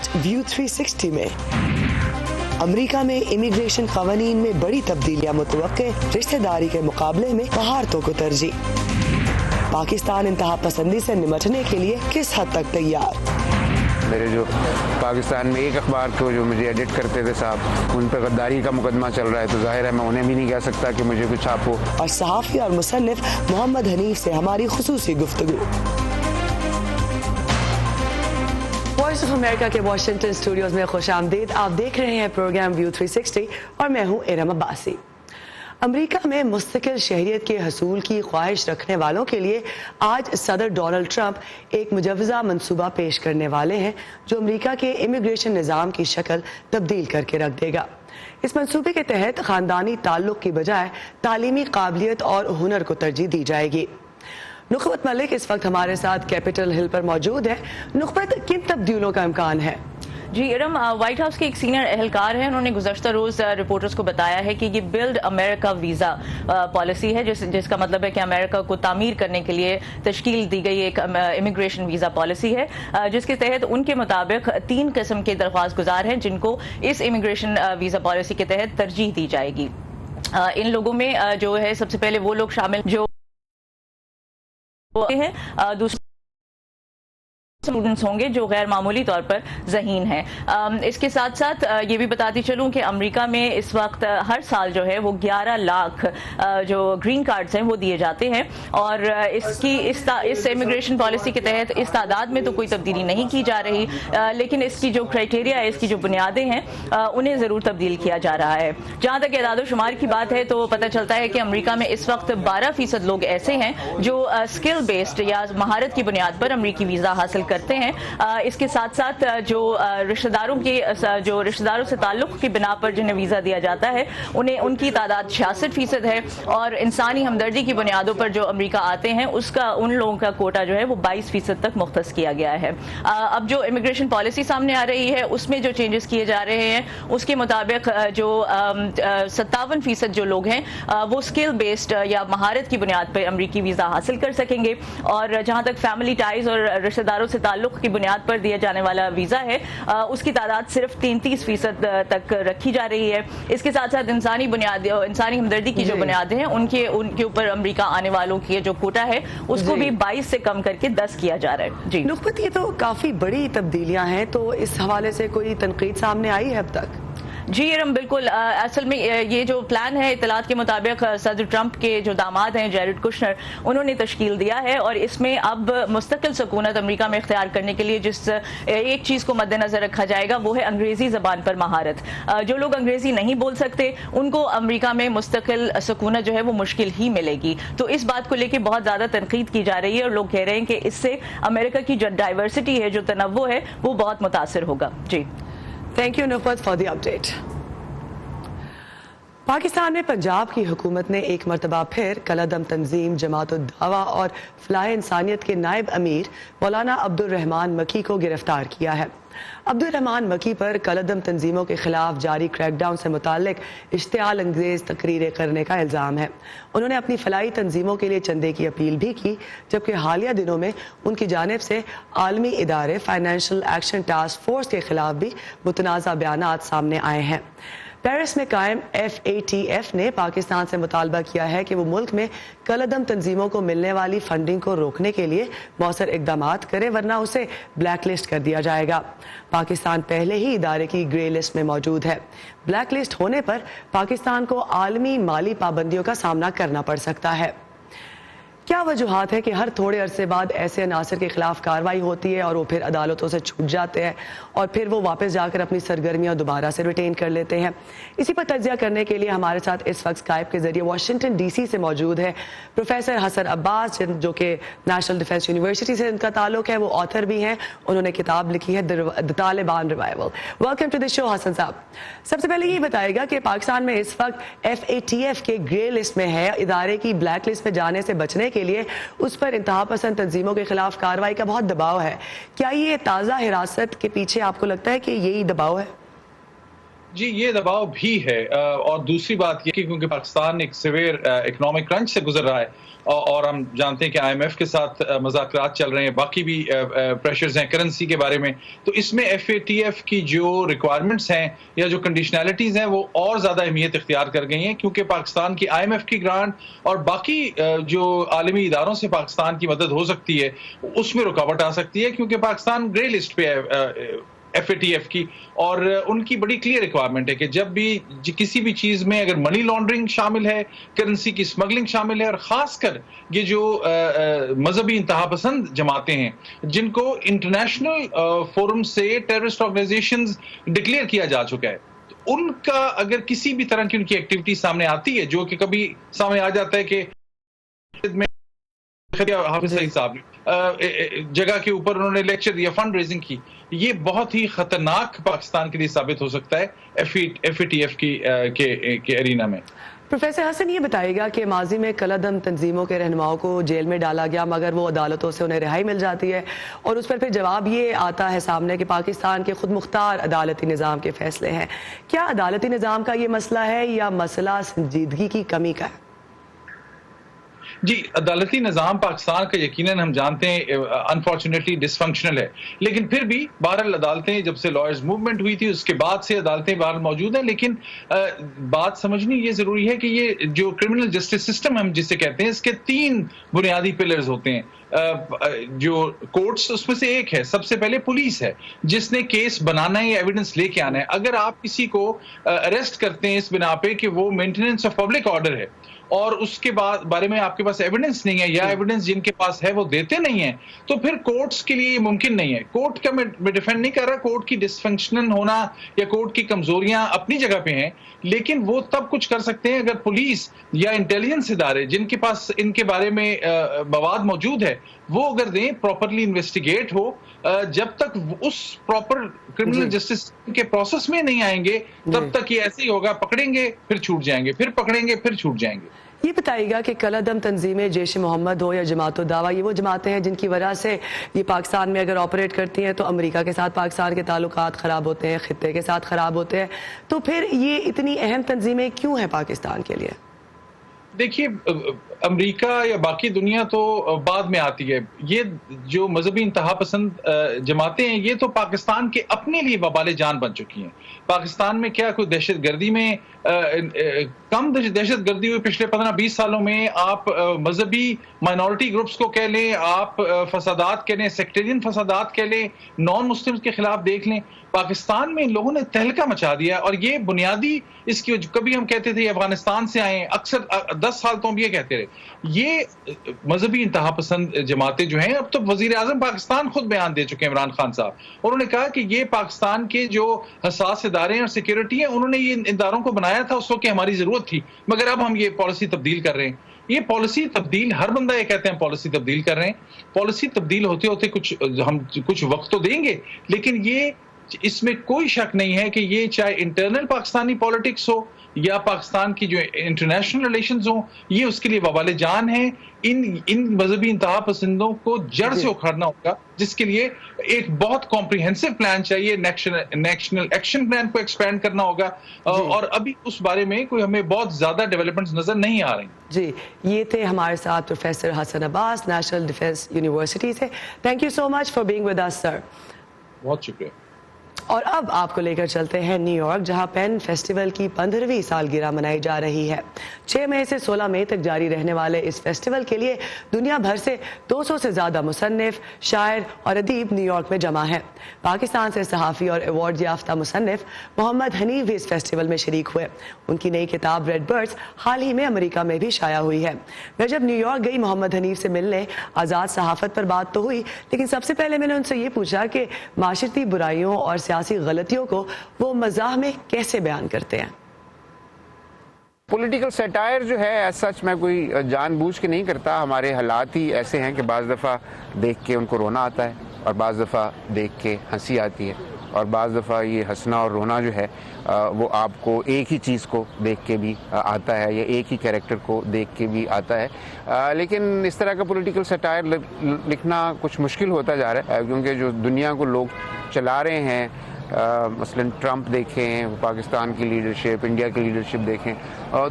آج ویو 360 میں امریکہ میں امیگریشن قوانین میں بڑی تبدیلیاں متوقع، رشتہ داری کے مقابلے میں مہارتوں کو ترجیح، پاکستان انتہا پسندی سے نمٹنے کے لیے کس حد تک تیار؟ میرے جو پاکستان میں ایک اخبار کو جو مجھے ایڈٹ کرتے تھے صاحب، ان پہ غداری کا مقدمہ چل رہا ہے، تو ظاہر ہے میں انہیں بھی نہیں کہہ سکتا کہ مجھے کچھ چھاپو۔ اور صحافی اور مصنف محمد حنیف سے ہماری خصوصی گفتگو۔ وائس آف امریکہ کے واشنگٹن اسٹوڈیوز میں خوش آمدید۔ آپ دیکھ رہے ہیں پروگرام ویو 360 اور میں ہوں ارم عباسی۔ امریکہ میں مستقل شہریت کے حصول کی خواہش رکھنے والوں کے لیے آج صدر ڈونلڈ ٹرمپ ایک مجوزہ منصوبہ پیش کرنے والے ہیں جو امریکہ کے امیگریشن نظام کی شکل تبدیل کر کے رکھ دے گا۔ اس منصوبے کے تحت خاندانی تعلق کی بجائے تعلیمی قابلیت اور ہنر کو ترجیح دی جائے گی۔ نخبت ملک اس وقت ہمارے ساتھ کیپٹل ہل پر موجود ہے۔ نخبت، کن تبدیلیوں کا امکان ہے؟ جی ارم، وائٹ ہاؤس کے ایک سینئر اہلکار ہیں، انہوں نے گزشتہ روز رپورٹرز کو بتایا ہے کہ یہ بلڈ امریکہ ویزا پالیسی ہے، جس کا مطلب ہے کہ امریکہ کو تعمیر کرنے کے لیے تشکیل دی گئی ایک امیگریشن ویزا پالیسی ہے، جس کے تحت ان کے مطابق 3 قسم کے درخواست گزار ہیں جن کو اس امیگریشن ویزا پالیسی کے تحت ترجیح دی جائے گی۔ ان لوگوں میں جو ہے سب سے پہلے وہ لوگ شامل جو ہیں، دوسرے اسٹوڈنٹس ہوں گے جو غیر معمولی طور پر ذہین ہیں۔ اس کے ساتھ ساتھ یہ بھی بتاتی چلوں کہ امریکہ میں اس وقت ہر سال جو ہے وہ 11 لاکھ جو گرین کارڈز ہیں وہ دیے جاتے ہیں، اور اس امیگریشن پالیسی کے تحت اس تعداد میں تو کوئی تبدیلی نہیں کی جا رہی، لیکن اس کی جو کرائٹیریا ہے، اس کی جو بنیادیں ہیں، انہیں ضرور تبدیل کیا جا رہا ہے۔ جہاں تک اعداد و شمار کی بات ہے تو پتہ چلتا ہے کہ امریکہ میں اس وقت 12% لوگ ایسے ہیں جو اسکل بیسڈ یا مہارت کی بنیاد پر امریکی ویزا حاصل کرتے ہیں۔ اس کے ساتھ ساتھ جو رشتہ داروں سے تعلق کی بنا پر جنہیں ویزا دیا جاتا ہے ان کی تعداد 66% ہے، اور انسانی ہمدردی کی بنیادوں پر جو امریکہ آتے ہیں ان لوگوں کا کوٹا جو ہے وہ 22% تک مختص کیا گیا ہے۔ اب جو امیگریشن پالیسی سامنے آ رہی ہے اس میں جو چینجز کیے جا رہے ہیں اس کے مطابق جو 57% جو لوگ ہیں وہ اسکل بیسڈ یا مہارت کی بنیاد پر امریکی ویزا حاصل کر سکیں گے، اور جہاں تک فیملی ٹائز اور رشتہ داروں سے تعلق کی بنیاد پر دیا جانے والا ویزا ہے اس کی تعداد صرف 33% تک رکھی جا رہی ہے۔ اس کے ساتھ ساتھ انسانی ہمدردی کی جو بنیادیں ہیں ان کے اوپر امریکہ آنے والوں کی جو کوٹا ہے اس کو بھی 22 سے کم کر کے 10 کیا جا رہا ہے۔ جی نخبت، یہ تو کافی بڑی تبدیلیاں ہیں، تو اس حوالے سے کوئی تنقید سامنے آئی ہے اب تک؟ جی ارم، بالکل۔ اصل میں یہ جو پلان ہے اطلاعات کے مطابق صدر ٹرمپ کے جو داماد ہیں جیرڈ کشنر، انہوں نے تشکیل دیا ہے، اور اس میں اب مستقل سکونت امریکہ میں اختیار کرنے کے لیے جس ایک چیز کو مد نظر رکھا جائے گا وہ ہے انگریزی زبان پر مہارت۔ جو لوگ انگریزی نہیں بول سکتے ان کو امریکہ میں مستقل سکونت جو ہے وہ مشکل ہی ملے گی، تو اس بات کو لے کے بہت زیادہ تنقید کی جا رہی ہے، اور لوگ کہہ رہے ہیں کہ اس سے امریکہ کی جو ڈائیورسٹی ہے، جو تنوع ہے، وہ بہت متاثر ہوگا۔ جی تھینک یو نخبت فار دی اپڈیٹ۔ پاکستان میں پنجاب کی حکومت نے ایک مرتبہ پھر کالعدم تنظیم جماعت الدعوہ اور فلاح انسانیت کے نائب امیر مولانا عبد الرحمان مکی کو گرفتار کیا ہے۔ عبد الرحمان مکی پر کالعدم تنظیموں کے خلاف جاری کریک ڈاؤن سے متعلق اشتعال انگیز تقریریں کرنے کا الزام ہے۔ انہوں نے اپنی فلاحی تنظیموں کے لیے چندے کی اپیل بھی کی، جبکہ حالیہ دنوں میں ان کی جانب سے عالمی ادارے فائنینشل ایکشن ٹاسک فورس کے خلاف بھی متنازع بیانات سامنے آئے ہیں۔ پیرس میں قائم FATF نے پاکستان سے مطالبہ کیا ہے کہ وہ ملک میں کالعدم تنظیموں کو ملنے والی فنڈنگ کو روکنے کے لیے مؤثر اقدامات کرے، ورنہ اسے بلیک لسٹ کر دیا جائے گا۔ پاکستان پہلے ہی ادارے کی گرے لسٹ میں موجود ہے۔ بلیک لسٹ ہونے پر پاکستان کو عالمی مالی پابندیوں کا سامنا کرنا پڑ سکتا ہے۔ کیا وجوہات ہے کہ ہر تھوڑے عرصے بعد ایسے عناصر کے خلاف کارروائی ہوتی ہے اور وہ پھر عدالتوں سے چھوٹ جاتے ہیں اور پھر وہ واپس جا کر اپنی سرگرمیاں دوبارہ سے ریٹین کر لیتے ہیں؟ اسی پر تجزیہ کرنے کے لیے ہمارے ساتھ اس وقت اسکائپ کے ذریعے واشنگٹن DC سے موجود ہے پروفیسر حسن عباس، جو کہ نیشنل ڈیفنس یونیورسٹی سے ان کا تعلق ہے، وہ آتھر بھی ہیں، انہوں نے کتاب لکھی ہے the Taliban revival. Welcome to the show Hassan sahib. سب سے پہلے یہ بتائے گا کہ پاکستان میں اس وقت FATF کے گرے لسٹ میں ہے، ادارے کی بلیک لسٹ میں جانے سے بچنے کے لیے اس پر انتہا پسند تنظیموں کے خلاف کارروائی کا بہت دباؤ ہے۔ کیا یہ تازہ حراست کے پیچھے آپ کو لگتا ہے کہ یہی دباؤ ہے؟ جی یہ دباؤ بھی ہے، اور دوسری بات یہ کہ کیونکہ پاکستان ایک سیویئر اکنامک کرنچ سے گزر رہا ہے، اور ہم جانتے ہیں کہ آئی ایم ایف کے ساتھ مذاکرات چل رہے ہیں، باقی بھی پریشرز ہیں کرنسی کے بارے میں، تو اس میں ایف اے ٹی ایف کی جو ریکوائرمنٹس ہیں یا جو کنڈیشنلٹیز ہیں وہ اور زیادہ اہمیت اختیار کر گئی ہیں، کیونکہ پاکستان کی آئی ایم ایف کی گرانٹ اور باقی جو عالمی اداروں سے پاکستان کی مدد ہو سکتی ہے اس میں رکاوٹ آ سکتی ہے، کیونکہ پاکستان گرے لسٹ پہ ہے ایف اے ٹی ایف کی، اور ان کی بڑی کلیئر ریکوائرمنٹ ہے کہ جب بھی کسی بھی چیز میں اگر منی لانڈرنگ شامل ہے، کرنسی کی اسمگلنگ شامل ہے، اور خاص کر یہ جو مذہبی انتہا پسند جماعتیں ہیں جن کو انٹرنیشنل فورم سے ٹیررسٹ آرگنائزیشنز ڈکلیئر کیا جا چکا ہے، ان کا اگر کسی بھی طرح کی ان کی ایکٹیویٹی سامنے آتی ہے، جو کہ کبھی سامنے آ جاتا ہے کہ حافظ سعید صاحب جگہ کے اوپر انہوں نے لیکچر دیا، فنڈ ریزنگ کی، یہ بہت ہی خطرناک پاکستان کے لیے ثابت ہو سکتا ہے ایف اے ٹی ایف کے ارینا میں۔ پروفیسر حسن یہ بتائیے گا کہ ماضی میں کالعدم تنظیموں کے رہنماؤں کو جیل میں ڈالا گیا مگر وہ عدالتوں سے انہیں رہائی مل جاتی ہے، اور اس پر پھر جواب یہ آتا ہے سامنے کہ پاکستان کے خود مختار عدالتی نظام کے فیصلے ہیں۔ کیا عدالتی نظام کا یہ مسئلہ ہے یا مسئلہ سنجیدگی کی کمی کا ہے؟ جی عدالتی نظام پاکستان کا یقیناً ہم جانتے ہیں انفارچونیٹلی ڈس فنکشنل ہے، لیکن پھر بھی بہرحال عدالتیں جب سے لائرز موومنٹ ہوئی تھی اس کے بعد سے عدالتیں بہرحال موجود ہیں، لیکن بات سمجھنی یہ ضروری ہے کہ یہ جو کرمنل جسٹس سسٹم ہم جسے کہتے ہیں اس کے 3 بنیادی پلرز ہوتے ہیں۔ جو کورٹس اس میں سے ایک ہے، سب سے پہلے پولیس ہے جس نے کیس بنانا ہے یا ایویڈنس لے کے آنا ہے۔ اگر آپ کسی کو اریسٹ کرتے ہیں اس بنا پہ کہ وہ مینٹیننس آف پبلک آرڈر ہے اور اس کے بارے میں آپ کے پاس ایویڈنس نہیں ہے، یا ایویڈنس جن کے پاس ہے وہ دیتے نہیں ہیں، تو پھر کورٹس کے لیے یہ ممکن نہیں ہے۔ کورٹ کا میں ڈیفینڈ نہیں کر رہا، کورٹ کی ڈس فنکشنل ہونا یا کورٹ کی کمزوریاں اپنی جگہ پہ ہیں، لیکن وہ تب کچھ کر سکتے ہیں اگر پولیس یا انٹیلیجنس ادارے جن کے پاس ان کے بارے میں مواد موجود ہے وہ اگر دیں، پراپرلی انویسٹیگیٹ ہو۔ جب تک اس پراپر کرمنل جسٹس کے پروسیس میں نہیں آئیں گے تب تک یہ ایسے ہی ہوگا، پکڑیں گے پھر چھوٹ جائیں گے، پھر پکڑیں گے پھر چھوٹ جائیں گے۔ یہ بتائیے گا کہ کالعدم تنظیمیں جیش محمد ہو یا جماعت الدعوہ، یہ وہ جماعتیں ہیں جن کی وجہ سے یہ پاکستان میں اگر آپریٹ کرتی ہیں تو امریکہ کے ساتھ پاکستان کے تعلقات خراب ہوتے ہیں، خطے کے ساتھ خراب ہوتے ہیں، تو پھر یہ اتنی اہم تنظیمیں کیوں ہیں پاکستان کے لیے؟ دیکھیے امریکہ یا باقی دنیا تو بعد میں آتی ہے، یہ جو مذہبی انتہا پسند جماعتیں ہیں یہ تو پاکستان کے اپنے لیے وبال جان بن چکی ہیں۔ پاکستان میں کیا کوئی دہشت گردی میں کم دہشت گردی ہوئی پچھلے 15-20 سالوں میں؟ آپ مذہبی مائنورٹی گروپس کو کہہ لیں، آپ فسادات کہہ لیں، سیکٹرین فسادات کہہ لیں، نان مسلمز کے خلاف دیکھ لیں، پاکستان میں ان لوگوں نے تہلکہ مچا دیا، اور یہ بنیادی اس کی کبھی ہم کہتے تھے افغانستان سے آئے، اکثر 10 سال تو ہم یہ کہتے رہے۔ یہ مذہبی انتہا پسند جماعتیں جو ہیں، اب تو وزیر اعظم پاکستان خود بیان دے چکے ہیں عمران خان صاحب، اور انہوں نے کہا کہ یہ پاکستان کے جو حساس ادارے ہیں اور سیکیورٹی ہیں انہوں نے یہ اداروں کو بنایا تھا اس وقت کہ ہماری ضرورت تھی، مگر اب ہم یہ پالیسی تبدیل کر رہے ہیں۔ یہ پالیسی تبدیل ہر بندہ یہ کہتے ہیں پالیسی تبدیل کر رہے ہیں، پالیسی تبدیل ہوتے ہوتے ہم کچھ وقت تو دیں گے، لیکن یہ اس میں کوئی شک نہیں ہے کہ یہ چاہے انٹرنل پاکستانی پالیٹکس ہو یا پاکستان کی جو انٹرنیشنل ریلیشنز ہوں، یہ اس کے لیے وبال جان ہے۔ ان مذہبی انتہا پسندوں کو جڑ سے اکھاڑنا ہوگا، جس کے لیے ایک بہت کمپریہنسو پلان چاہیے، نیشنل ایکشن پلان کو ایکسپینڈ کرنا ہوگا، اور ابھی اس بارے میں کوئی ہمیں بہت زیادہ ڈیولپمنٹس نظر نہیں آ رہی۔ جی یہ تھے ہمارے ساتھ professor Hassan Abbas, national defence university سے۔ Thank you so much for being with us sir. بہت شکریہ۔ اور اب آپ کو لے کر چلتے ہیں نیو یارک، جہاں پین فیسٹیول کی 15ویں سالگرہ منائی جا رہی ہے۔ 6 مئی سے 16 مئی تک جاری رہنے والے اس فیسٹیول کے لیے دنیا بھر سے 200 سے زیادہ مصنف، شاعر اور ادیب نیو یارک میں جمع ہیں۔ پاکستان سے صحافی اور ایوارڈ یافتہ مصنف محمد حنیف بھی اس فیسٹیول میں شریک ہوئے۔ ان کی نئی کتاب ریڈ برڈز حال ہی میں امریکہ میں بھی شائع ہوئی ہے۔ میں جب نیو یارک گئی محمد حنیف سے ملنے، آزاد صحافت پر بات تو ہوئی، لیکن سب سے پہلے میں نے ان سے یہ پوچھا کہ معاشرتی برائیوں اور سیاسی غلطیوں کو وہ مزاح میں کیسے بیان کرتے ہیں۔ پولیٹیکل سیٹائر جو ہے ایز سچ میں کوئی جان بوجھ کے نہیں کرتا، ہمارے حالات ہی ایسے ہیں کہ بعض دفعہ دیکھ کے ان کو رونا آتا ہے اور بعض دفعہ دیکھ کے ہنسی آتی ہے، اور بعض دفعہ یہ ہنسنا اور رونا جو ہے وہ آپ کو ایک ہی چیز کو دیکھ کے بھی آتا ہے یا ایک ہی کیریکٹر کو دیکھ کے بھی آتا ہے۔ لیکن اس طرح کا پولیٹیکل سیٹائر لکھنا کچھ مشکل ہوتا جا رہا ہے، کیونکہ جو دنیا کو لوگ چلا رہے ہیں مثلاً ٹرمپ دیکھیں، پاکستان کی لیڈرشپ، انڈیا کی لیڈرشپ دیکھیں،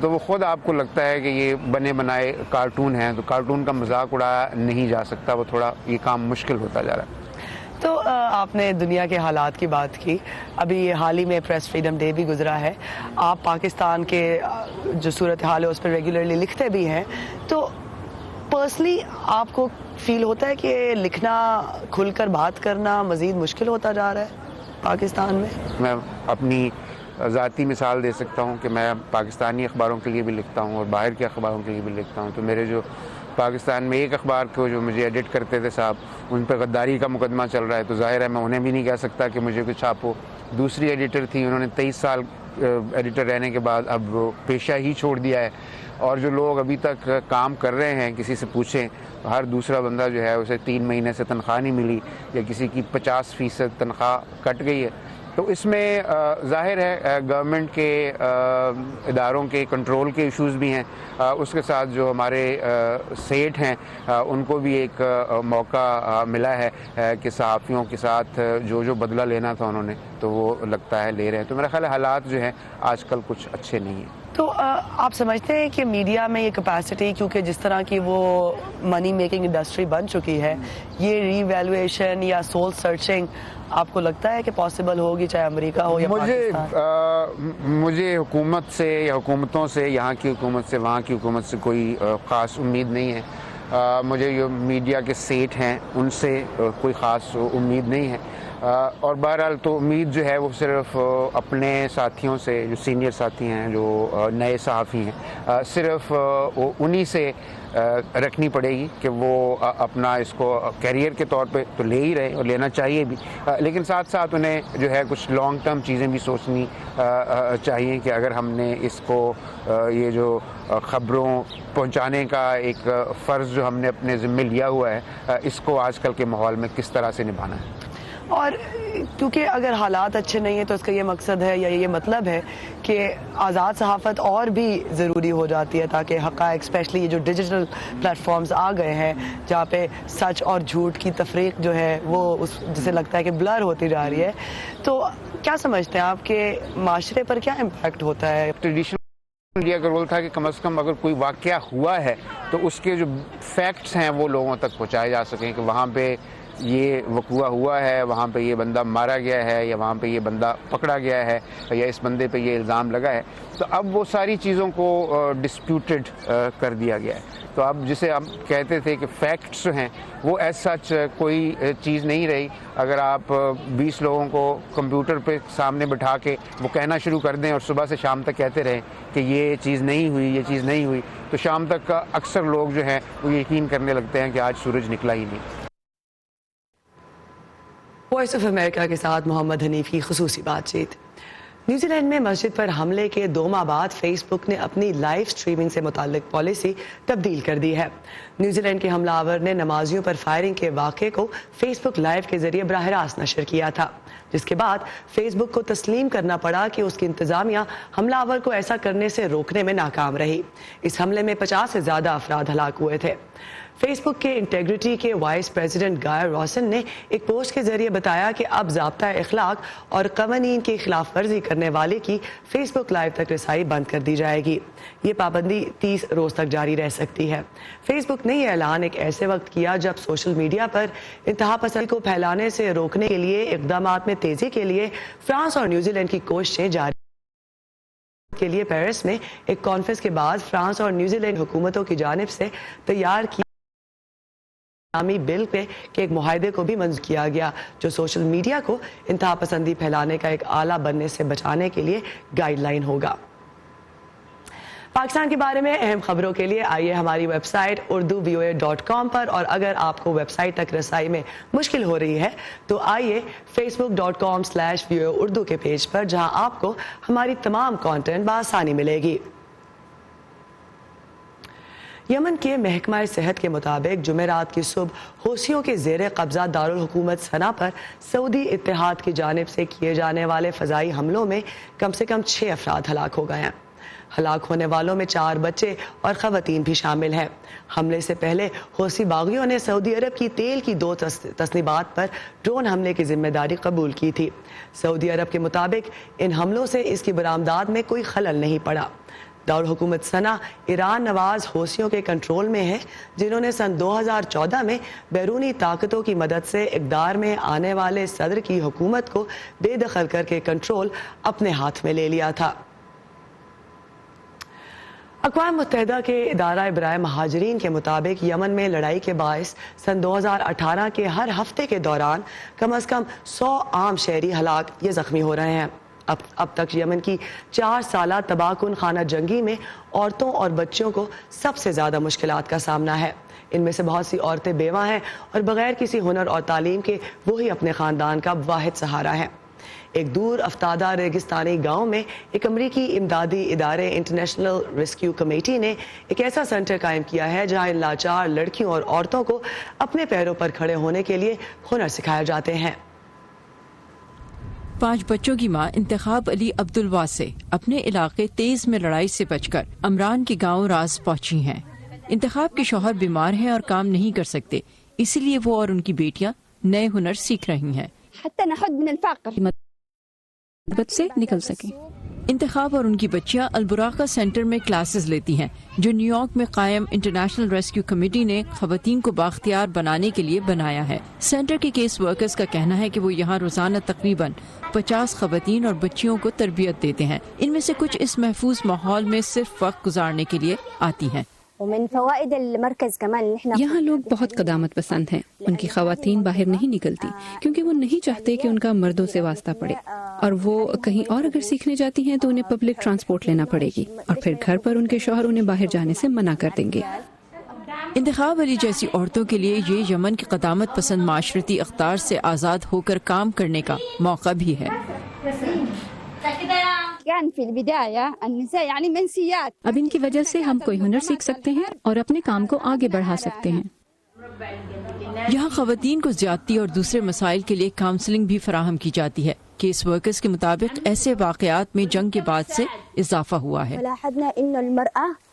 تو وہ خود آپ کو لگتا ہے کہ یہ بنے بنائے کارٹون ہیں، تو کارٹون کا مذاق اڑایا نہیں جا سکتا، وہ تھوڑا یہ کام مشکل ہوتا جا رہا ہے۔ تو آپ نے دنیا کے حالات کی بات کی، ابھی حال ہی میں پریس فریڈم ڈے بھی گزرا ہے، آپ پاکستان کے جو صورتحال ہے اس پر ریگولرلی لکھتے بھی ہیں، تو پرسنلی آپ کو فیل ہوتا ہے کہ لکھنا، کھل کر بات کرنا مزید مشکل ہوتا جا رہا ہے پاکستان میں؟ اپنی ذاتی مثال دے سکتا ہوں کہ میں پاکستانی اخباروں کے لیے بھی لکھتا ہوں اور باہر کے اخباروں کے لیے بھی لکھتا ہوں، تو میرے جو پاکستان میں ایک اخبار کو جو مجھے ایڈٹ کرتے تھے صاحب، ان پہ غداری کا مقدمہ چل رہا ہے، تو ظاہر ہے میں انہیں بھی نہیں کہہ سکتا کہ مجھے کچھ چھاپو۔ دوسری ایڈیٹر تھی، انہوں نے 23 سال ایڈیٹر رہنے کے بعد اب پیشہ ہی چھوڑ دیا ہے، اور جو لوگ ابھی تک کام کر رہے ہیں، کسی سے پوچھیں، ہر دوسرا بندہ جو ہے اسے 3 مہینے سے تنخواہ نہیں ملی، یا کسی کی 50% تنخواہ کٹ گئی ہے۔ تو اس میں ظاہر ہے گورنمنٹ کے اداروں کے کنٹرول کے ایشوز بھی ہیں، اس کے ساتھ جو ہمارے سیٹ ہیں ان کو بھی ایک موقع ملا ہے کہ صحافیوں کے ساتھ جو بدلہ لینا تھا انہوں نے، تو وہ لگتا ہے لے رہے ہیں۔ تو میرا خیال ہے حالات جو ہیں آج کل کچھ اچھے نہیں ہیں۔ تو آپ سمجھتے ہیں کہ میڈیا میں یہ کیپیسٹی، کیونکہ جس طرح کی وہ منی میکنگ انڈسٹری بن چکی ہے، یہ ری ویلیویشن یا سول سرچنگ آپ کو لگتا ہے کہ پاسبل ہوگی، چاہے امریکہ ہو یا پاکستان؟ مجھے حکومت سے یا حکومتوں سے، یہاں کی حکومت سے، وہاں کی حکومت سے کوئی خاص امید نہیں ہے۔ مجھے جو میڈیا کے سیٹ ہیں ان سے کوئی خاص امید نہیں ہے، اور بہرحال تو امید جو ہے وہ صرف اپنے ساتھیوں سے، جو سینئر ساتھی ہیں، جو نئے صحافی ہیں، صرف انہی سے رکھنی پڑے گی کہ وہ اپنا اس کو کیریئر کے طور پہ تو لے ہی رہے اور لینا چاہیے بھی، لیکن ساتھ ساتھ انہیں جو ہے کچھ لانگ ٹرم چیزیں بھی سوچنی چاہیے کہ اگر ہم نے اس کو یہ جو خبروں پہنچانے کا ایک فرض جو ہم نے اپنے ذمہ لیا ہوا ہے، اس کو آج کل کے ماحول میں کس طرح سے نبھانا ہے۔ اور کیونکہ اگر حالات اچھے نہیں ہیں تو اس کا یہ مقصد ہے یا یہ مطلب ہے کہ آزاد صحافت اور بھی ضروری ہو جاتی ہے، تاکہ حقائق، اسپیشلی یہ جو ڈیجیٹل پلیٹ فارمز آ گئے ہیں جہاں پہ سچ اور جھوٹ کی تفریق جو ہے وہ جسے لگتا ہے کہ بلر ہوتی جا رہی ہے، تو کیا سمجھتے ہیں آپ کہ معاشرے پر کیا امپیکٹ ہوتا ہے؟ ٹریڈیشنل میڈیا کا رول تھا کہ کم از کم اگر کوئی واقعہ ہوا ہے تو اس کے جو فیکٹس ہیں وہ لوگوں تک پہنچائے جا سکیں، کہ وہاں پہ یہ وقوع ہوا ہے، وہاں پہ یہ بندہ مارا گیا ہے، یا وہاں پہ یہ بندہ پکڑا گیا ہے، یا اس بندے پہ یہ الزام لگا ہے۔ تو اب وہ ساری چیزوں کو ڈسپیوٹڈ کر دیا گیا ہے، تو اب جسے ہم کہتے تھے کہ فیکٹس جو ہیں وہ ایز سچ کوئی چیز نہیں رہی۔ اگر آپ 20 لوگوں کو کمپیوٹر پہ سامنے بٹھا کے وہ کہنا شروع کر دیں اور صبح سے شام تک کہتے رہیں کہ یہ چیز نہیں ہوئی، یہ چیز نہیں ہوئی، تو شام تک اکثر لوگ جو ہیں وہ یقین کرنے لگتے ہیں کہ آج سورج نکلا ہی نہیں۔ وائس آف امریکہ کے ساتھ محمد حنیف کی خصوصی بات چیت۔ نیوزی لینڈ میں مسجد پر حملے کے 2 ماہ بعد فیس بک نے اپنی لائیو سٹریمنگ سے متعلق پالیسی تبدیل کر دی ہے۔ نیوزی لینڈ کے حملہ آور نے نمازیوں پر فائرنگ کے واقعے کو فیس بک لائیو کے ذریعے براہ راست نشر کیا تھا، جس کے بعد فیس بک کو تسلیم کرنا پڑا کہ اس کی انتظامیہ حملہ آور کو ایسا کرنے سے روکنے میں ناکام رہی۔ اس حملے میں 50 سے زیادہ افراد ہلاک ہوئے تھے۔ فیس بک کے انٹیگریٹی کے وائس پریزیڈنٹ گائر روسن نے ایک پوسٹ کے ذریعے بتایا کہ اب ضابطہ اخلاق اور قوانین کی خلاف ورزی کرنے والے کی فیس بک لائیو تک رسائی بند کر دی جائے گی۔ یہ پابندی 30 روز تک جاری رہ سکتی ہے۔ فیس بک نے یہ اعلان ایک ایسے وقت کیا جب سوشل میڈیا پر انتہا پسندی کو پھیلانے سے روکنے کے لیے اقدامات میں تیزی کے لیے فرانس اور نیوزی لینڈ کی کوششیں جاری کے لیے پیرس میں ایک کانفرنس کے بعد فرانس اور نیوزی لینڈ حکومتوں کی جانب سے تیار کیا بل کے ایک معاہدے کو بھی منظور کیا گیا، جو سوشل میڈیا کو انتہا پسندی پھیلانے کا ایک آلہ بننے سے بچانے کے لیے گائیڈ لائن ہوگا۔ پاکستان کے بارے میں اہم خبروں کے لیے آئیے ہماری ویب سائٹ urduvoa.com پر، اور اگر آپ کو ویب سائٹ تک رسائی میں مشکل ہو رہی ہے تو آئیے facebook.com/voa اردو کے پیج پر، جہاں آپ کو ہماری تمام کانٹینٹ بآسانی ملے گی۔ یمن کے محکمہ صحت کے مطابق جمعرات کی صبح حوثیوں کے زیر قبضہ دارالحکومت صنعا پر سعودی اتحاد کی جانب سے کیے جانے والے فضائی حملوں میں کم سے کم 6 افراد ہلاک ہو گئے ہیں۔ ہلاک ہونے والوں میں 4 بچے اور خواتین بھی شامل ہیں۔ حملے سے پہلے حوثی باغیوں نے سعودی عرب کی تیل کی 2 تصنیبات پر ڈرون حملے کی ذمہ داری قبول کی تھی۔ سعودی عرب کے مطابق ان حملوں سے اس کی برآمدات میں کوئی خلل نہیں پڑا۔ دارالحکومت صنعا ایران نواز حوثیوں کے کنٹرول میں ہے، جنہوں نے سن 2014 میں بیرونی طاقتوں کی مدد سے اقتدار میں آنے والے صدر کی حکومت کو بے دخل کر کے کنٹرول اپنے ہاتھ میں لے لیا تھا۔ اقوام متحدہ کے ادارہ برائے مہاجرین کے مطابق یمن میں لڑائی کے باعث سن 2018 کے ہر ہفتے کے دوران کم از کم 100 عام شہری ہلاک یا زخمی ہو رہے ہیں۔ اب تک یمن کی 4 سالہ تباہ کن خانہ جنگی میں عورتوں اور بچوں کو سب سے زیادہ مشکلات کا سامنا ہے۔ ان میں سے بہت سی عورتیں بیوہ ہیں اور بغیر کسی ہنر اور تعلیم کے وہی اپنے خاندان کا واحد سہارا ہے۔ ایک دور افتادہ ریگستانی گاؤں میں ایک امریکی امدادی ادارے انٹرنیشنل ریسکیو کمیٹی نے ایک ایسا سینٹر قائم کیا ہے جہاں ان لاچار لڑکیوں اور عورتوں کو اپنے پیروں پر کھڑے ہونے کے لیے ہنر سکھائے جاتے ہیں۔ 5 بچوں کی ماں انتخاب علی عبدالواسع اپنے علاقے تیز میں لڑائی سے بچ کر امران کے گاؤں راز پہنچی ہیں۔ انتخاب کے شوہر بیمار ہیں اور کام نہیں کر سکتے، اسی لیے وہ اور ان کی بیٹیاں نئے ہنر سیکھ رہی ہیں مدد سے نکل سکیں۔ انتخاب اور ان کی بچیاں البراقہ سینٹر میں کلاسز لیتی ہیں، جو نیو یارک میں قائم انٹرنیشنل ریسکیو کمیٹی نے خواتین کو بااختیار بنانے کے لیے بنایا ہے۔ سینٹر کے کیس ورکرز کا کہنا ہے کہ وہ یہاں روزانہ تقریباً 50 خواتین اور بچیوں کو تربیت دیتے ہیں۔ ان میں سے کچھ اس محفوظ ماحول میں صرف وقت گزارنے کے لیے آتی ہیں۔ یہاں لوگ بہت قدامت پسند ہیں۔ ان کی خواتین باہر نہیں نکلتی کیونکہ وہ نہیں چاہتے کہ ان کا مردوں سے واسطہ پڑے، اور وہ کہیں اور اگر سیکھنے جاتی ہیں تو انہیں پبلک ٹرانسپورٹ لینا پڑے گی، اور پھر گھر پر ان کے شوہر انہیں باہر جانے سے منع کر دیں گے۔ انتخاب علی جیسی عورتوں کے لیے یہ یمن کے قدامت پسند معاشرتی اقدار سے آزاد ہو کر کام کرنے کا موقع بھی ہے۔ اب ان کی وجہ سے ہم کوئی ہنر سیکھ سکتے ہیں اور اپنے کام کو آگے بڑھا سکتے ہیں۔ یہاں خواتین کو زیادتی اور دوسرے مسائل کے لیے کاؤنسلنگ بھی فراہم کی جاتی ہے۔ کیس ورکرز کے مطابق ایسے واقعات میں جنگ کے بعد سے اضافہ ہوا ہے۔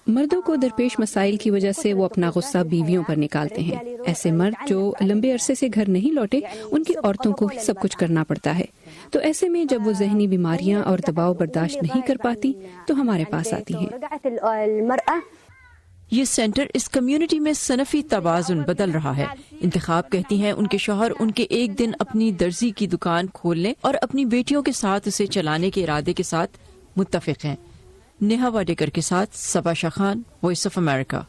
مردوں کو درپیش مسائل کی وجہ سے وہ اپنا غصہ بیویوں پر نکالتے ہیں۔ ایسے مرد جو لمبے عرصے سے گھر نہیں لوٹے، ان کی عورتوں کو ہی سب کچھ کرنا پڑتا ہے، تو ایسے میں جب وہ ذہنی بیماریاں اور دباؤ برداشت نہیں کر پاتی تو ہمارے پاس آتی ہیں۔ یہ سینٹر اس کمیونٹی میں صنفی توازن بدل رہا ہے۔ انتخاب کہتی ہیں ان کے شوہر ان کے ایک دن اپنی درزی کی دکان کھولنے اور اپنی بیٹیوں کے ساتھ اسے چلانے کے ارادے کے ساتھ متفق ہیں۔ نیہا واڈیکر کے ساتھ Saba Shah Khan, voice of America.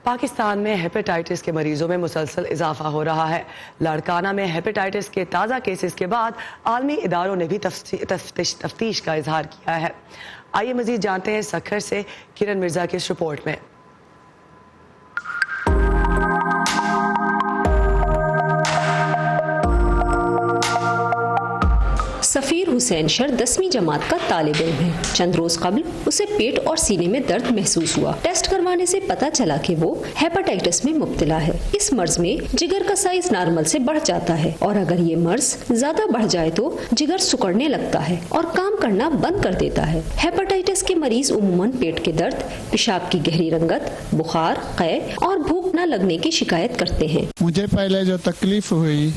Pakistan میں ہیپیٹائٹس کے مریضوں میں مسلسل اضافہ ہو رہا ہے۔ لاڑکانہ میں ہیپیٹائٹس کے تازہ کیسز کے بعد عالمی اداروں نے بھی تفتیش کا اظہار کیا ہے۔ آئیے مزید جانتے ہیں سکھر سے کرن مرزا کی اس رپورٹ میں۔ سفیر حسین شر 10ویں جماعت کا طالب علم ہے۔ چند روز قبل اسے پیٹ اور سینے میں درد محسوس ہوا۔ ٹیسٹ کروانے سے پتا چلا کہ وہ ہیپاٹائٹس میں مبتلا ہے۔ اس مرض میں جگر کا سائز نارمل سے بڑھ جاتا ہے، اور اگر یہ مرض زیادہ بڑھ جائے تو جگر سکڑنے لگتا ہے اور کام کرنا بند کر دیتا ہے۔ ہیپاٹائٹس کے مریض عموماً پیٹ کے درد، پیشاب کی گہری رنگت، بخار، قے اور بھوک نہ لگنے کی شکایت کرتے ہیں۔ مجھے پہلے جو تکلیف ہوئی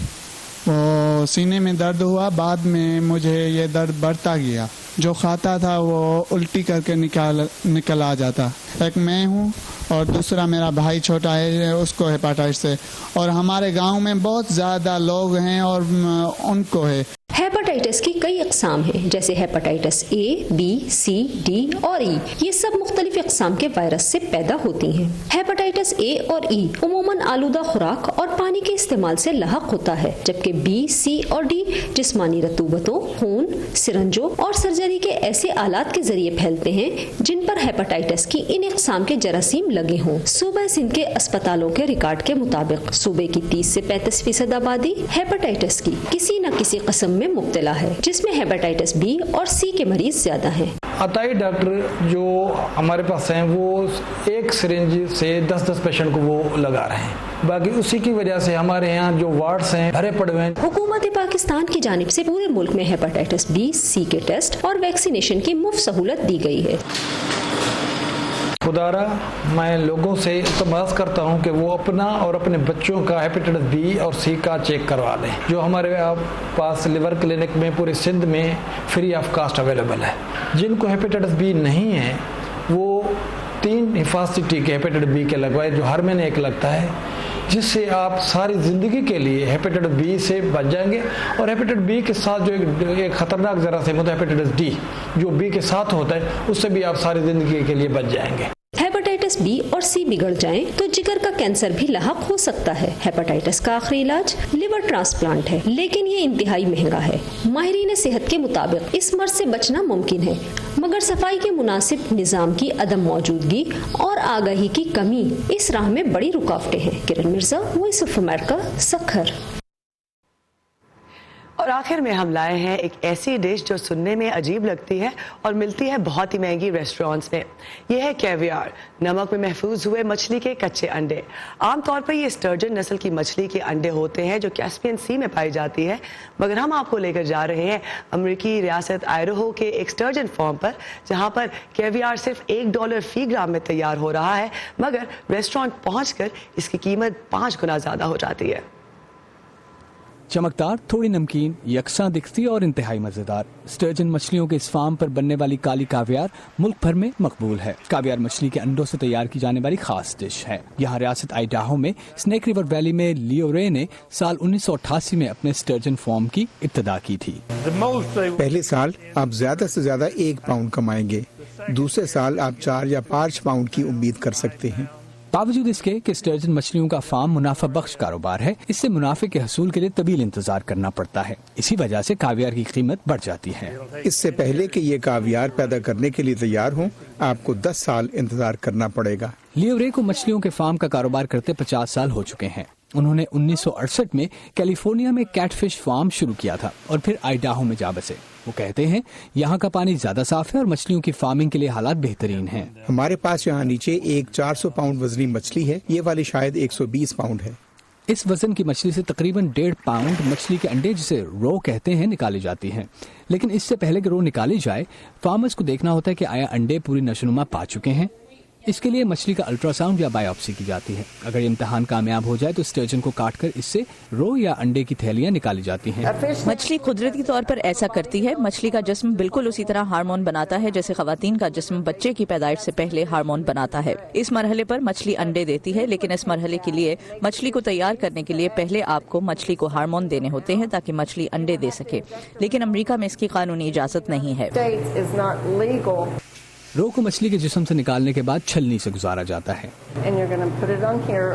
وہ سینے میں درد ہوا، بعد میں مجھے یہ درد بڑھتا گیا، جو کھاتا تھا وہ الٹی کر کے نکل آ جاتا۔ ایک میں ہوں اور دوسرا میرا بھائی چھوٹا ہے، اس کو ہیپاٹائٹس ہے، اور ہمارے گاؤں میں بہت زیادہ لوگ ہیں اور ان کو ہے۔ ہیپاٹائٹس کی کئی اقسام ہیں، جیسے hepatitis A, B, C, D اور ای۔ یہ سب مختلف اقسام کے وائرس سے پیدا ہوتی ہیں۔ ہیپاٹائٹس اے اور ای عموماً آلودہ خوراک اور پانی کے استعمال سے لاحق ہوتا ہے، جبکہ بی، سی اور ڈی جسمانی رطوبتوں، خون، سرنجوں اور سرجری کے ایسے آلات کے ذریعے پھیلتے ہیں جن پر ہیپاٹائٹس کی ان اقسام کے جراثیم لگے ہوں۔ صوبہ سندھ کے اسپتالوں کے ریکارڈ کے مطابق صوبے کی 30 سے 35% آبادی ہیپاٹائٹس کی کسی نہ کسی قسم میں مبتلا پھیلا ہے جس میں ہیپاٹائٹس بی اور سی کے مریض زیادہ ہیں۔ عطائی ڈاکٹر جو ہمارے پاس ہیں وہ ایک سرنج سے 10 پیشنٹ کو وہ لگا رہے ہیں، باقی اسی کی وجہ سے ہمارے یہاں جو وارڈز ہیں بھرے پڑے ہوئے ہیں۔ حکومت پاکستان کی جانب سے پورے ملک میں ہیپاٹائٹس بی سی کے ٹیسٹ اور ویکسینیشن کی مفت سہولت دی گئی ہے۔ خدارا میں لوگوں سے التماس کرتا ہوں کہ وہ اپنا اور اپنے بچوں کا ہیپاٹائٹس بی اور سی کا چیک کروا لیں، جو ہمارے پاس لیور کلینک میں پورے سندھ میں فری آف کاسٹ اویلیبل ہے۔ جن کو ہیپاٹائٹس بی نہیں ہے وہ 3 حفاظتی ٹیکے ہیپاٹائٹس بی کے لگوائے جو ہر مہینے ایک لگتا ہے، جس سے آپ ساری زندگی کے لیے ہیپاٹائٹس بی سے بچ جائیں گے۔ اور ہیپاٹائٹس بی کے ساتھ جو ایک خطرناک جراثیم ہوتا ہے ہیپاٹائٹس ڈی جو بی کے ساتھ ہوتا ہے، اس سے بھی آپ ساری زندگی کے لیے بچ جائیں گے۔ ہیپاٹائٹس بی اور سی بگڑ جائیں تو جگر کا کینسر بھی لاحق ہو سکتا ہے۔ ہیپاٹائٹس کا آخری علاج لیور ٹرانسپلانٹ ہے، لیکن یہ انتہائی مہنگا ہے۔ ماہرین صحت کے مطابق اس مرض سے بچنا ممکن ہے، مگر صفائی کے مناسب نظام کی عدم موجودگی اور آگاہی کی کمی اس راہ میں بڑی رکاوٹیں ہیں۔ Kiran Mirza, Voice of America, Sukkur. اور آخر میں ہم لائے ہیں ایک ایسی ڈش جو سننے میں عجیب لگتی ہے اور ملتی ہے بہت ہی مہنگی ریسٹورانٹس میں۔ یہ ہے کیویار، نمک میں محفوظ ہوئے مچھلی کے کچے انڈے۔ عام طور پر یہ اسٹرجن نسل کی مچھلی کے انڈے ہوتے ہیں جو کیسپین سی میں پائی جاتی ہے، مگر ہم آپ کو لے کر جا رہے ہیں امریکی ریاست آئیڈاہو کے ایک اسٹرجن فارم پر، جہاں پر کیویار صرف $1 فی گرام میں تیار ہو رہا ہے، مگر ریسٹورانٹ پہنچ کر اس کی قیمت 5 گنا زیادہ ہو جاتی ہے۔ چمکدار، تھوڑی نمکین، یکساں دکھتی اور انتہائی مزیدار اسٹرجن مچھلیوں کے اس فارم پر بننے والی کالی کاویار ملک بھر میں مقبول ہے۔ کاویار مچھلی کے انڈوں سے تیار کی جانے والی خاص ڈش ہے۔ یہاں ریاست آئیڈاہو میں سنیک ریور ویلی میں لیو رے نے سال 1988 میں اپنے اسٹرجن فارم کی ابتدا کی تھی۔ پہلے سال آپ زیادہ سے زیادہ 1 پاؤنڈ کمائیں گے، دوسرے سال آپ 4 یا 5 پاؤنڈ کی امید کر سکتے ہیں۔ باوجود اس کے کہ اسٹرجن مچھلیوں کا فارم منافع بخش کاروبار ہے، اس سے منافع کے حصول کے لیے طویل انتظار کرنا پڑتا ہے۔ اسی وجہ سے کاویار کی قیمت بڑھ جاتی ہے۔ اس سے پہلے کہ یہ کاویار پیدا کرنے کے لیے تیار ہوں، آپ کو 10 سال انتظار کرنا پڑے گا۔ لیو رے کو مچھلیوں کے فارم کا کاروبار کرتے 50 سال ہو چکے ہیں۔ انہوں نے 1968 میں کیلیفورنیا میں کیٹ فش فارم شروع کیا تھا اور پھر آئیڈاہو میں جا بسے۔ وہ کہتے ہیں یہاں کا پانی زیادہ صاف ہے اور مچھلیوں کی فارمنگ کے لیے حالات بہترین ہیں۔ ہمارے پاس یہاں نیچے ایک 400 پاؤنڈ وزنی مچھلی ہے، یہ والی شاید 120 پاؤنڈ ہے۔ اس وزن کی مچھلی سے تقریباً 1.5 پاؤنڈ مچھلی کے انڈے، جسے رو کہتے ہیں، نکالی جاتی ہیں۔ لیکن اس سے پہلے کہ رو نکالی جائے، فارمرز کو دیکھنا ہوتا ہے کہ آیا انڈے پوری نشوونما پا چکے ہیں۔ اس کے لیے مچھلی کا الٹرا ساؤنڈ یا بایوپسی کی جاتی ہے۔ اگر یہ امتحان کامیاب ہو جائے تو اسٹرجن کو کاٹ کر اس سے رو یا انڈے کی تھیلیاں نکالی جاتی ہیں۔ مچھلی قدرتی طور پر ایسا کرتی ہے۔ مچھلی کا جسم بالکل اسی طرح ہارمون بناتا ہے جیسے خواتین کا جسم بچے کی پیدائش سے پہلے ہارمون بناتا ہے۔ اس مرحلے پر مچھلی انڈے دیتی ہے، لیکن اس مرحلے کے لیے مچھلی کو تیار کرنے کے لیے پہلے آپ کو مچھلی کو ہارمون دینے ہوتے ہیں تاکہ مچھلی انڈے دے سکے، لیکن امریکہ میں اس کی قانونی اجازت نہیں ہے۔ رو کو مچھلی کے جسم سے نکالنے کے بعد چھلنی سے گزارا جاتا ہے۔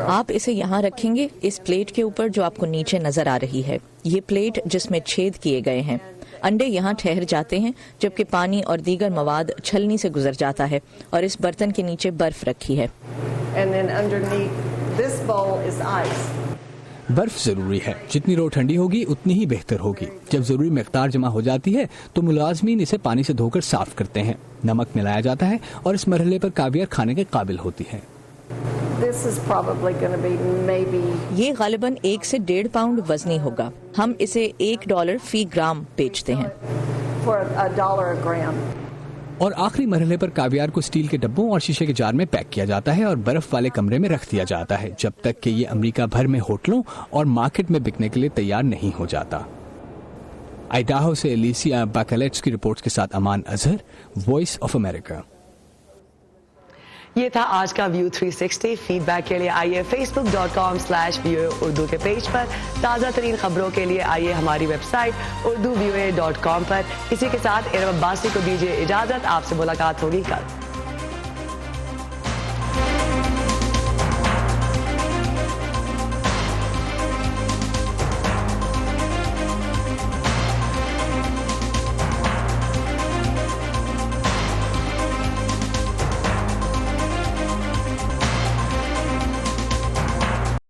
آپ اسے یہاں رکھیں گے اس پلیٹ کے اوپر جو آپ کو نیچے نظر آ رہی ہے۔ یہ پلیٹ جس میں چھید کیے گئے ہیں، انڈے یہاں ٹھہر جاتے ہیں جبکہ پانی اور دیگر مواد چھلنی سے گزر جاتا ہے اور اس برتن کے نیچے برف رکھی ہے۔ برف ضروری ہے، جتنی رو ٹھنڈی ہوگی اتنی ہی بہتر ہوگی۔ جب ضروری مقدار جمع ہو جاتی ہے تو ملازمین اسے پانی سے دھو کر صاف کرتے ہیں، نمک ملایا جاتا ہے اور اس مرحلے پر کاویار کھانے کے قابل ہوتی ہے۔ یہ غالباً 1 سے 1.5 پاؤنڈ وزنی ہوگا۔ ہم اسے $1 فی گرام بیچتے ہیں۔ اور آخری مرحلے پر کاویار کو اسٹیل کے ڈبوں اور شیشے کے جار میں پیک کیا جاتا ہے اور برف والے کمرے میں رکھ دیا جاتا ہے جب تک کہ یہ امریکہ بھر میں ہوٹلوں اور مارکیٹ میں بکنے کے لیے تیار نہیں ہو جاتا۔ آئیڈاہو سے لیسیا باکلیٹس کی رپورٹس کے ساتھ امان اظہر، وائس آف امریکہ۔ یہ تھا آج کا ویو 360۔ فیڈ بیک کے لیے آئیے facebook.com/VOA اردو کے پیج پر، تازہ ترین خبروں کے لیے آئیے ہماری ویب سائٹ urduvoa.com پر۔ اسی کے ساتھ ارم عباسی کو دیجیے اجازت، آپ سے ملاقات ہوگی کل۔